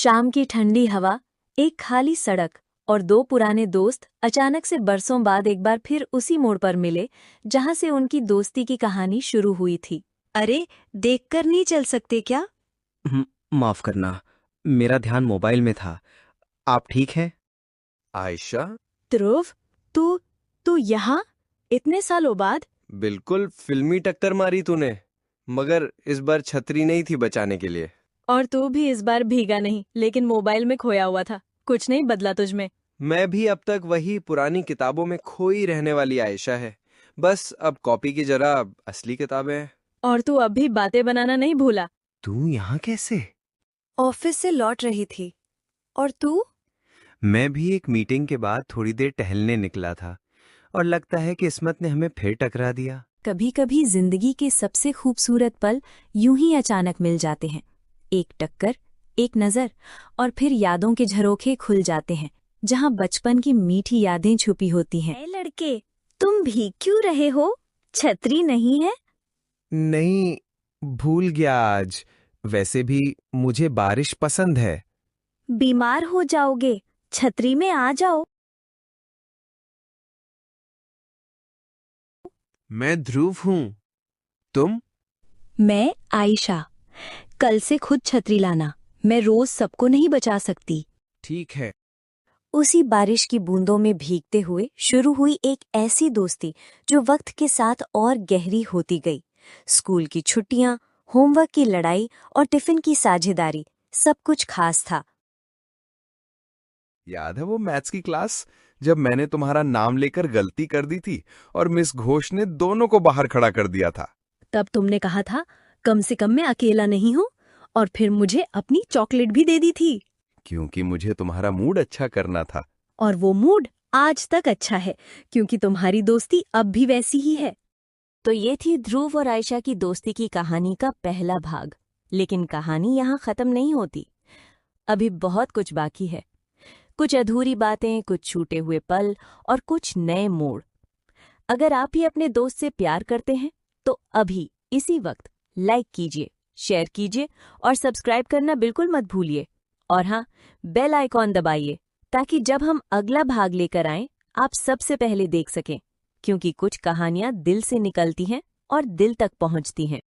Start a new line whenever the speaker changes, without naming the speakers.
शाम की ठंडी हवा, एक खाली सड़क और दो पुराने दोस्त अचानक से बरसों बाद एक बार फिर उसी मोड़ पर मिले जहां से उनकी दोस्ती की कहानी शुरू हुई थी।
अरे, देखकर नहीं चल सकते क्या?
माफ करना, मेरा ध्यान मोबाइल में था। आप ठीक हैं?
आयशा,
ध्रुव, तू तू यहाँ इतने सालों बाद?
बिल्कुल फिल्मी टक्कर मारी तूने, मगर इस बार छतरी नहीं थी बचाने के लिए।
और तू भी इस बार भीगा नहीं, लेकिन मोबाइल में खोया हुआ था। कुछ नहीं बदला तुझमें।
मैं भी अब तक वही पुरानी किताबों में खोई रहने वाली आयशा है। बस अब कॉपी की जगह असली किताबें हैं।
और तू अब भी बातें बनाना नहीं भूला।
तू यहाँ कैसे?
ऑफिस से लौट रही थी। और तू?
मैं भी एक मीटिंग के बाद थोड़ी देर टहलने निकला था और लगता है किस्मत ने हमें फिर टकरा दिया।
कभी कभी जिंदगी के सबसे खूबसूरत पल यूं ही अचानक मिल जाते हैं। एक टक्कर, एक नजर और फिर यादों के झरोखे खुल जाते हैं जहां बचपन की मीठी यादें छुपी होती हैं।
लड़के, तुम भीग क्यों रहे हो? छतरी नहीं है?
नहीं, भूल गया आज। वैसे भी मुझे बारिश पसंद है।
बीमार हो जाओगे। छतरी में आ जाओ।
मैं ध्रुव हूँ। तुम?
मैं आयशा। कल से खुद छतरी लाना, मैं रोज सबको नहीं बचा सकती।
ठीक है।
उसी बारिश की बूंदों में भीगते हुए शुरू हुई एक ऐसी दोस्ती जो वक्त के साथ और गहरी होती गई। स्कूल की छुट्टियां, होमवर्क की लड़ाई और टिफिन की साझेदारी, सब कुछ खास था।
याद है वो मैथ्स की क्लास जब मैंने तुम्हारा नाम लेकर गलती कर दी थी और मिस घोष ने दोनों को बाहर खड़ा कर दिया था?
तब तुमने कहा था, कम से कम मैं अकेला नहीं हूँ। और फिर मुझे अपनी चॉकलेट भी दे दी थी।
क्योंकि मुझे तुम्हारा मूड अच्छा करना था।
और वो मूड आज तक अच्छा है, क्योंकि तुम्हारी दोस्ती अब भी वैसी ही है।
तो ये थी ध्रुव और आयशा की दोस्ती की कहानी का पहला भाग। लेकिन कहानी यहाँ खत्म नहीं होती। अभी बहुत कुछ बाकी है। कुछ अधूरी बातें, कुछ छूटे हुए पल और कुछ नए मोड़। अगर आप ही अपने दोस्त से प्यार करते हैं तो अभी इसी वक्त लाइक कीजिए, शेयर कीजिए और सब्सक्राइब करना बिल्कुल मत भूलिए। और हाँ, बेल आइकॉन दबाइए ताकि जब हम अगला भाग लेकर आएं आप सबसे पहले देख सकें, क्योंकि कुछ कहानियां दिल से निकलती हैं और दिल तक पहुंचती हैं।